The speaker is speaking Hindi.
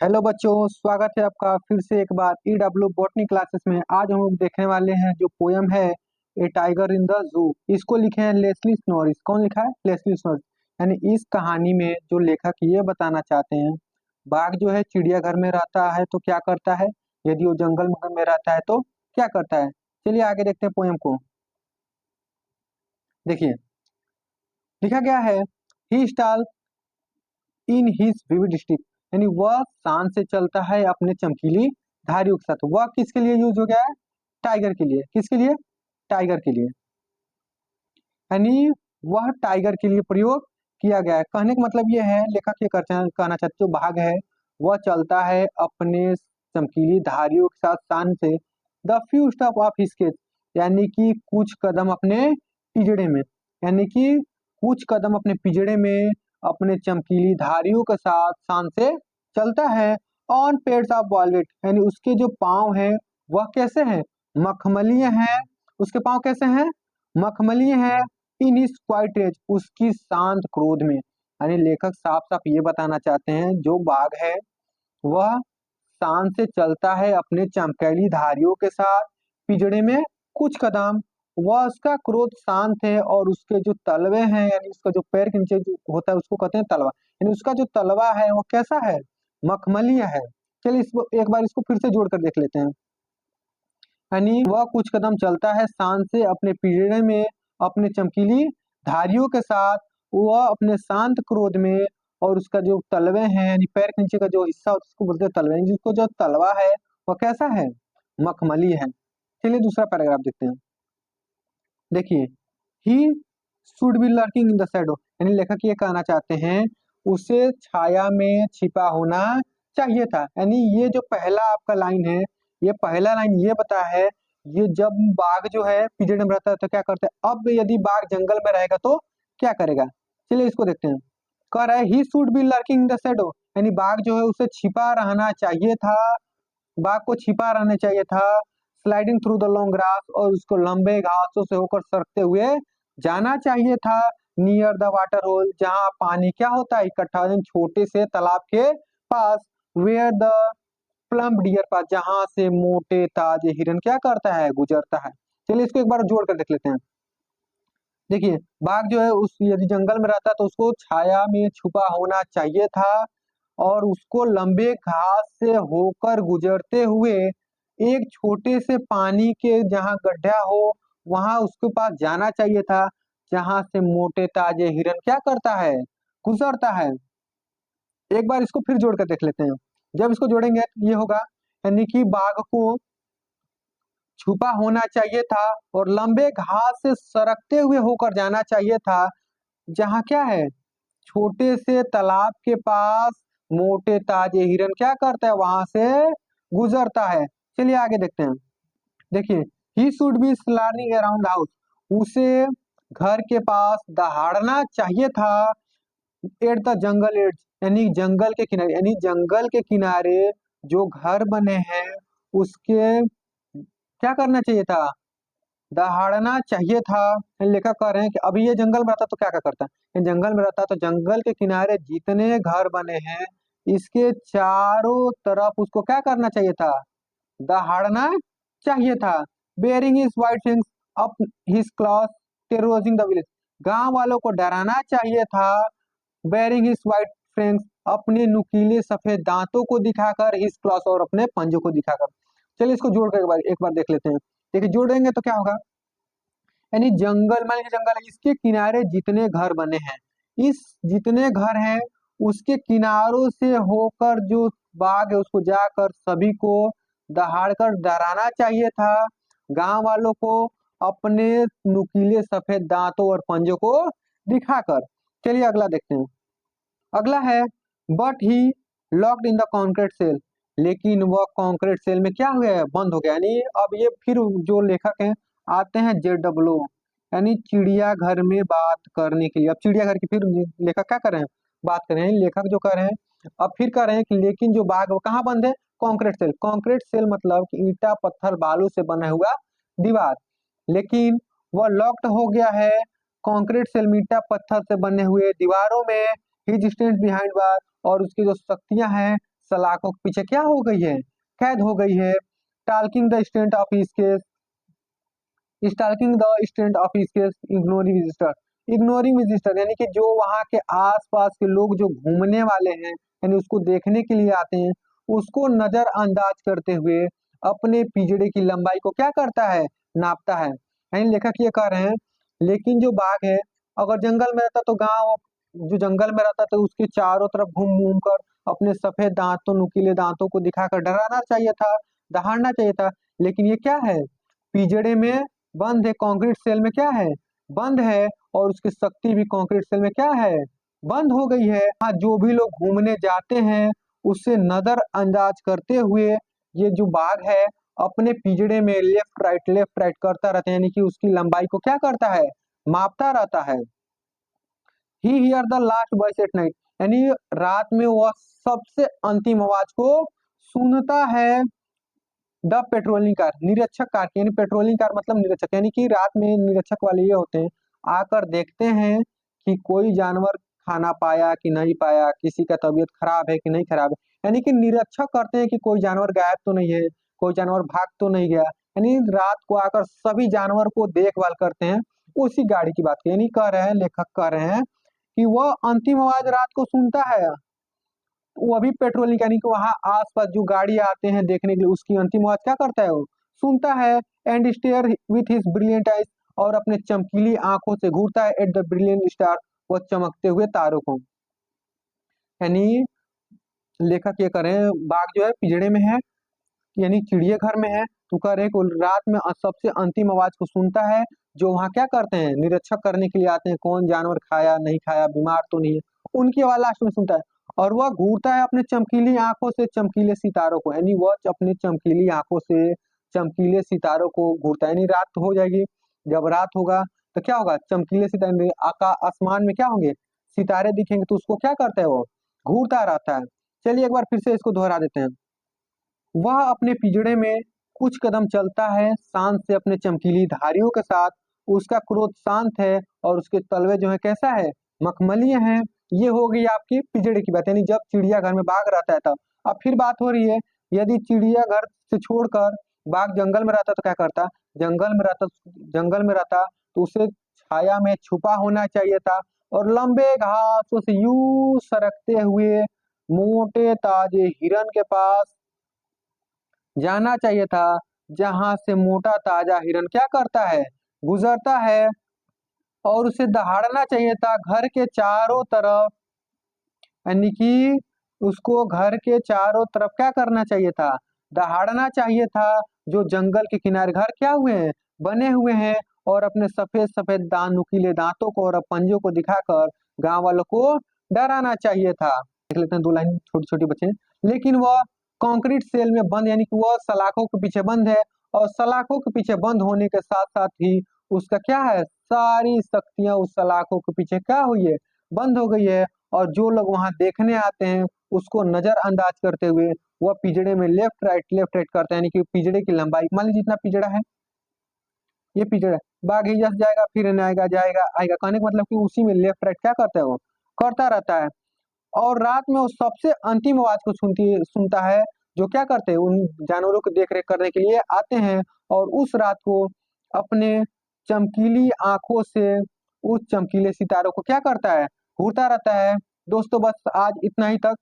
हेलो बच्चों, स्वागत है आपका फिर से एक बार ईडब्ल्यू बॉटनी क्लासेस में। आज हम लोग देखने वाले हैं जो पोयम है ए टाइगर इन द जू। इसको लिखे हैं लेस्ली नॉरिस। कौन लिखा है? Leslie Norris. यानी इस कहानी में जो लेखक ये बताना चाहते हैं, बाघ जो है चिड़ियाघर में रहता है तो क्या करता है, यदि वो जंगल में रहता है तो क्या करता है। चलिए आगे देखते हैं पोयम को। देखिए, लिखा गया है he stall in his vivid stick, यानी वह शान से चलता है अपने चमकीली धारियों के साथ। वह किसके लिए यूज हो गया है? टाइगर के लिए। किसके लिए? टाइगर के लिए। यानी वह टाइगर के लिए प्रयोग किया गया है। कहने का मतलब यह है, लेखक ये कहना चाहते जो बाघ है वह चलता है अपने चमकीली धारियों के साथ शान से। The few step of his cage, यानी कि कुछ कदम अपने पिजड़े में, यानी कि कुछ कदम अपने पिजड़े में अपने चमकीली धारियों के साथ शान से चलता है। ऑन पेड्स ऑफ वॉलवेट, यानी उसके जो पाँव हैं वह कैसे हैं? मखमलीय हैं। उसके पाँव कैसे हैं? मखमलीय हैं। इन इज क्वाइट एज, उसकी शांत क्रोध में। यानी लेखक साफ साफ ये बताना चाहते हैं जो बाघ है वह शान से चलता है अपने चमकीली धारियों के साथ पिजड़े में कुछ कदम। वह उसका क्रोध शांत है और उसके जो तलवे हैं, यानी उसका जो पैर के नीचे जो होता है उसको कहते हैं तलवा, यानी उसका जो तलवा है वो कैसा है? मखमलीय है। चलिए इसको एक बार इसको फिर से जोड़कर देख लेते हैं। यानी वह कुछ कदम चलता है शान से अपने पिजड़े में अपने चमकीली धारियों के साथ, वह अपने शांत क्रोध में। और उसका जो तलवे हैं, यानी पैर के नीचे का जो हिस्सा होता है उसको बोलते हैं तलवे, यानी जिसको जो तलवा है वह कैसा है? मखमली है। चलिए दूसरा पैराग्राफ देखते हैं। देखिए, he should B lurking in the shadow, यानी लेखक ये कहना चाहते हैं उसे छाया में छिपा होना चाहिए था। यानी ये जो पहला आपका लाइन है, ये पहला लाइन ये बता है, ये जब बाघ जो है पिंजड़े में रहता है तो क्या करता है। अब यदि बाघ जंगल में रहेगा तो क्या करेगा? चलिए इसको देखते हैं। कह रहा है ही should B lurking in the shadow, यानी बाघ जो है उसे छिपा रहना चाहिए था। बाघ को छिपा रहना चाहिए था। Sliding through the long grass, और उसको लंबे घासों से होकर सरकते हुए जाना चाहिए था। नियर द वाटर होल, जहाँ पानी क्या होता है इकट्ठा, छोटे से तालाब के पास। वेयर द प्लम्प डियर पास, जहाँ से मोटे ताजे हिरन क्या करता है? गुजरता है। चलिए इसको एक बार जोड़ कर देख लेते हैं। देखिए, बाघ जो है उस यदि जंगल में रहता तो उसको छाया में छुपा होना चाहिए था, और उसको लंबे घास से होकर गुजरते हुए एक छोटे से पानी के जहाँ गड्ढा हो वहां उसके पास जाना चाहिए था, जहां से मोटे ताजे हिरन क्या करता है? गुजरता है। एक बार इसको फिर जोड़कर देख लेते हैं। जब इसको जोड़ेंगे तो ये होगा, यानी कि बाघ को छुपा होना चाहिए था और लंबे घास से सरकते हुए होकर जाना चाहिए था, जहाँ क्या है? छोटे से तालाब के पास मोटे ताजे हिरन क्या करता है? वहां से गुजरता है। चलिए आगे देखते हैं। देखिए, he should be snarling around house, उसे घर के पास दहाड़ना चाहिए था। एट द जंगल एड्स, यानी जंगल के किनारे, यानी जंगल के किनारे जो घर बने हैं उसके क्या करना चाहिए था? दहाड़ना चाहिए था। लेखक कह रहे हैं कि अभी ये जंगल में रहता तो क्या क्या करता? ये जंगल में रहता तो जंगल के किनारे जितने घर बने हैं इसके चारों तरफ उसको क्या करना चाहिए था? दहाड़ना चाहिए था। Bearing his white wings up his cloth terrorizing the village, गांव वालों को डराना चाहिए था। बेयरिंग हिज वाइट फ्रेंड्स, अपने नुकीले सफेद दांतों को दिखाकर, हिज क्लॉथ और अपने पंजों को दिखाकर। चलिए इसको जोड़ कर एक बार देख लेते हैं। देखिए जोड़ेंगे तो क्या होगा, यानी जंगल, मान लीजिए जंगल है, इसके किनारे जितने घर बने हैं, इस जितने घर हैं उसके किनारों से होकर जो बाग है उसको जाकर सभी को दहाड़ कर डराना चाहिए था, गांव वालों को अपने नुकीले सफेद दांतों और पंजों को दिखाकर। चलिए अगला देखते हैं। अगला है but he locked in the concrete cell, लेकिन वह कॉन्क्रीट सेल में क्या हो गया है? बंद हो गया। यानी अब ये फिर जो लेखक हैं आते हैं JW, यानी चिड़ियाघर में बात करने के लिए। अब चिड़ियाघर की फिर लेखक क्या कर रहे हैं? बात कर रहे हैं। लेखक जो कर रहे हैं अब फिर कर रहे हैं कि लेकिन जो बाग वो कहाँ बंद है? Concrete cell. कॉन्क्रीट सेल मतलब कि ईंटा पत्थर बालू से बना हुआ दीवार, लेकिन वह लॉक्ड हो गया है कॉन्क्रीट सेल में, ईंटा पत्थर से बने हुए दीवारों में। ही स्टैंड बिहाइंड बार, और उसकी जो शक्तियां हैं सलाखों के पीछे क्या हो गई है, कैद हो गई है। Talking the student of his case, stalking the student of his case, ignoring visitor. Ignoring visitor यानी कि जो वहाँ के आसपास के लोग जो घूमने वाले हैं यानी उसको देखने के लिए आते हैं, उसको नजरअंदाज करते हुए अपने पिंजड़े की लंबाई को क्या करता है, नापता है। यानी लेखक ये कह रहे हैं, लेकिन जो बाघ है अगर जंगल में रहता तो गांव, जो जंगल में रहता तो उसके चारों तरफ घूम घूम कर अपने सफेद दांतों, नुकीले दांतों को दिखाकर डराना चाहिए था, दहाड़ना चाहिए था। लेकिन ये क्या है, पिंजड़े में बंद है, कंक्रीट सेल में क्या है, बंद है, और उसकी शक्ति भी कंक्रीट सेल में क्या है, बंद हो गई है। हाँ, जो भी लोग घूमने जाते हैं उससे नजरअंदाज करते हुए ये जो बाघ है अपने पिंजड़े में लेफ्ट राइट करता रहता है, यानी कि उसकी लंबाई को क्या करता है, मापता रहता है। He hear the last voice at night, यानी रात में वह सबसे अंतिम आवाज को सुनता है। द पेट्रोलिंग कार, निरीक्षक कार, यानी पेट्रोलिंग कार मतलब निरीक्षक, यानी कि रात में निरीक्षक वाले ये होते हैं, आकर देखते हैं कि कोई जानवर खाना पाया कि नहीं पाया, किसी का तबीयत खराब है कि नहीं खराब है, यानी कि निरीक्षक करते हैं कि कोई जानवर गायब तो नहीं है, कोई जानवर भाग तो नहीं गया। यानी रात को आकर सभी जानवर को देखभाल करते हैं। उसी गाड़ी की बात की, यानी कह रहे हैं, लेखक कह रहे हैं कि वह अंतिम आवाज रात को सुनता है। वो अभी पेट्रोलिंग, यानी कि वहां आसपास जो गाड़ी आते हैं देखने के लिए, उसकी अंतिम आवाज क्या करता है, वो सुनता है। And stare with his brilliant eyes, और अपने चमकीली आंखों से घूरता है एट द ब्रिलियंट स्टार, वो चमकते हुए तारों को। यानी लेखक ये करें, बाघ जो है पिंजड़े में है, यानी चिड़ियाघर में है, तो कह रहे हैं कि रात में सबसे अंतिम आवाज को सुनता है। जो वहां क्या करते हैं, निरीक्षक करने के लिए आते हैं, कौन जानवर खाया नहीं खाया, बीमार तो नहीं है, उनकी आवाज लास्ट में सुनता है। और वह घूरता है अपने चमकीली आंखों से चमकीले सितारों को, यानी वह अपने चमकीली आंखों से चमकीले सितारों को घूरता है। यानी रात तो हो जाएगी, जब रात होगा तो क्या होगा, चमकीले सितारे आसमान में क्या होंगे, सितारे दिखेंगे, तो उसको क्या करता है, वो घूरता रहता है। चलिए एक बार फिर से इसको दोहरा देते हैं। वह अपने पिंजड़े में कुछ कदम चलता है शांत से अपने चमकीली धारियों के साथ, उसका क्रोध शांत है और उसके तलवे जो है कैसा है, मखमलीय हैं। ये हो गई आपकी पिंजड़े की बात, यानी जब चिड़ियाघर में बाघ रहता है तब। अब फिर बात हो रही है, यदि चिड़ियाघर से छोड़कर बाघ जंगल में रहता तो क्या करता, जंगल में रहता तो उसे छाया में छुपा होना चाहिए था, और लंबे घासों से यूं सरकते हुए मोटे ताजे हिरन के पास जाना चाहिए था, जहां से मोटा ताजा हिरन क्या करता है, गुजरता है, और उसे दहाड़ना चाहिए था घर के चारों तरफ। यानी कि उसको घर के चारों तरफ क्या करना चाहिए था, दहाड़ना चाहिए था। जो जंगल के किनारे घर क्या हुए हैं, बने हुए हैं, और अपने सफेद सफेद नुकीले दांतों को और पंजों को दिखाकर गांव वालों को डराना चाहिए था। देख लेते हैं, दो लाइन छोटी छोटी बचे हैं। लेकिन वह कंक्रीट सेल में बंद, यानी कि वह सलाखों के पीछे बंद है, और सलाखों के पीछे बंद होने के साथ साथ ही उसका क्या है, सारी शक्तियां उस सलाखों के पीछे क्या हुई है, बंद हो गई है। और जो लोग वहां देखने आते हैं उसको नजरअंदाज करते हुए वह पिंजड़े में लेफ्ट राइट करता है, यानी कि पिंजड़े की लंबाई, मान लीजिए जितना पिंजड़ा है, ये पिंजड़ा है, बाघ ही जैसे जाएगा फिर न आएगा, जाएगा आएगा, कहने का मतलब कि उसी में लेफ्ट राइट क्या करता है, वो करता रहता है। और रात में वो सबसे अंतिम आवाज को सुनता है, जो क्या करते हैं, उन जानवरों की देख रेख करने के लिए आते हैं, और उस रात को अपने चमकीली आंखों से उस चमकीले सितारों को क्या करता है, घूरता रहता है। दोस्तों बस आज इतना ही तक।